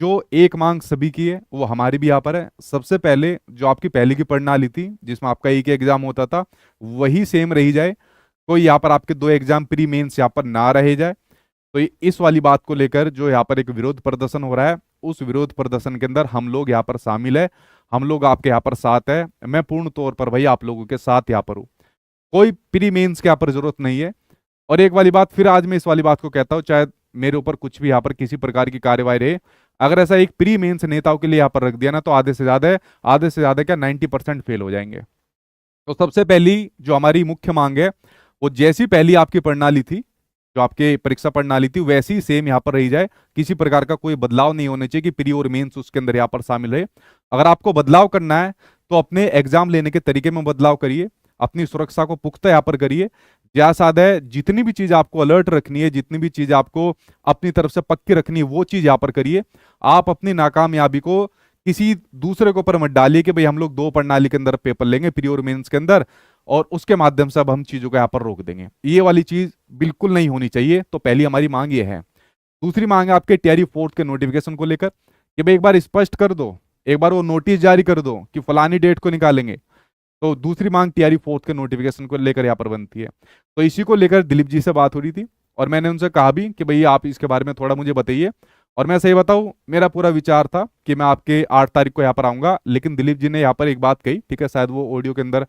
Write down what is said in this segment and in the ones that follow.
जो एक मांग सभी की है वो हमारी भी यहाँ पर है। सबसे पहले जो आपकी पहले की प्रणाली थी जिसमें आपका एक एग्जाम होता था वही सेम रही जाए। कोई यहाँ पर आपके दो एग्जाम प्री मेंस यहाँ पर ना रहे जाए। तो इस वाली बात को लेकर जो यहाँ पर एक विरोध प्रदर्शन हो रहा है, उस विरोध प्रदर्शन के अंदर हम लोग यहाँ पर शामिल है। हम लोग आपके यहाँ पर साथ है। मैं पूर्ण तौर पर भाई आप लोगों के साथ यहाँ पर हूँ। कोई प्री मेंस के यहाँ पर जरूरत नहीं है। और एक वाली बात फिर आज मैं इस वाली बात को कहता हूँ, चाहे मेरे ऊपर कुछ भी यहाँ पर किसी प्रकार की कार्यवाही रहे, अगर ऐसा एक प्री मेंस नेताओं के लिए यहाँ पर रख दिया ना तो आधे से ज्यादा क्या 90% फेल हो जाएंगे। तो सबसे पहली जो हमारी मुख्य मांग है वो जैसी पहली आपकी प्रणाली थी, जो आपके परीक्षा प्रणाली थी वैसी सेम यहाँ पर रही जाए। किसी प्रकार का कोई बदलाव नहीं होना चाहिए कि प्री और मेंस उसके अंदर यहाँ पर शामिल रहे। अगर आपको बदलाव करना है तो अपने एग्जाम लेने के तरीके में बदलाव करिए, अपनी सुरक्षा को पुख्ता यहाँ पर करिए। ज्यादा साध है जितनी भी चीज आपको अलर्ट रखनी है, जितनी भी चीज आपको अपनी तरफ से पक्की रखनी है वो चीज यहाँ पर करिए। आप अपनी नाकामयाबी को किसी दूसरे के ऊपर मत डालिए कि भाई हम लोग दो प्रणाली के अंदर पेपर लेंगे प्री और मेंस के अंदर और उसके माध्यम से अब हम चीजों को यहाँ पर रोक देंगे। ये वाली चीज बिल्कुल नहीं होनी चाहिए। तो पहली हमारी मांग ये है। दूसरी मांग है आपके टीआरई फोर्थ के नोटिफिकेशन को लेकर कि भाई एक बार स्पष्ट कर दो, एक बार वो नोटिस जारी कर दो कि फलानी डेट को निकालेंगे। तो दूसरी मांग टीआरई फोर्थ के नोटिफिकेशन को लेकर यहाँ पर बनती है। तो इसी को लेकर दिलीप जी से बात हो रही थी और मैंने उनसे कहा भी कि भैया आप इसके बारे में थोड़ा मुझे बताइए। और मैं सही बताऊं, मेरा पूरा विचार था कि मैं आपके 8 तारीख को यहाँ पर आऊंगा, लेकिन दिलीप जी ने यहाँ पर एक बात कही, ठीक है शायद वो ऑडियो के अंदर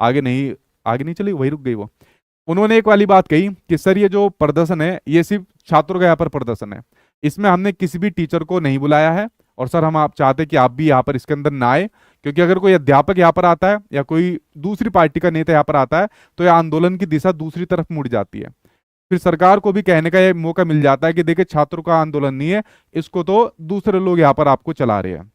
आगे नहीं चली, वही रुक गई वो। उन्होंने एक वाली बात कही कि सर ये जो प्रदर्शन है ये सिर्फ छात्रों का यहाँ पर प्रदर्शन है, इसमें हमने किसी भी टीचर को नहीं बुलाया है। और सर हम आप चाहते हैं कि आप भी यहाँ पर इसके अंदर ना आए, क्योंकि अगर कोई अध्यापक यहाँ पर आता है या कोई दूसरी पार्टी का नेता यहाँ पर आता है तो यह आंदोलन की दिशा दूसरी तरफ मुड़ जाती है। फिर सरकार को भी कहने का ये मौका मिल जाता है कि देखिए छात्रों का आंदोलन नहीं है, इसको तो दूसरे लोग यहाँ पर आपको चला रहे हैं।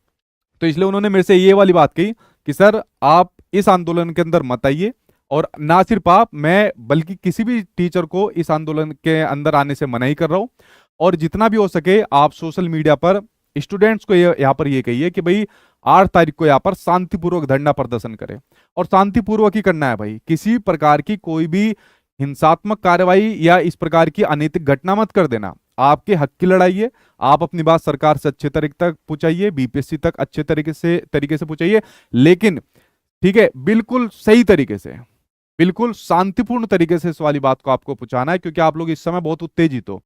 तो इसलिए उन्होंने मेरे से ये वाली बात कही कि सर आप इस आंदोलन के अंदर मत आइए। और ना सिर्फ आप, मैं बल्कि किसी भी टीचर को इस आंदोलन के अंदर आने से मना ही कर रहा हूं। और जितना भी हो सके आप सोशल मीडिया पर स्टूडेंट्स को यहाँ पर ये कहिए कि भाई 8 तारीख को यहाँ पर शांतिपूर्वक धरना प्रदर्शन करें। और शांतिपूर्वक ही करना है भाई, किसी प्रकार की कोई भी हिंसात्मक कार्रवाई या इस प्रकार की अनैतिक घटना मत कर देना। आपके हक की लड़ाई है, आप अपनी बात सरकार से अच्छे तरीके तक पहुंचाइए, बीपीएससी तक अच्छे तरीके से पहुंचाइए, लेकिन ठीक है बिल्कुल सही तरीके से, बिल्कुल शांतिपूर्ण तरीके से इस वाली बात को आपको पहुंचाना है, क्योंकि आप लोग इस समय बहुत उत्तेजित हो।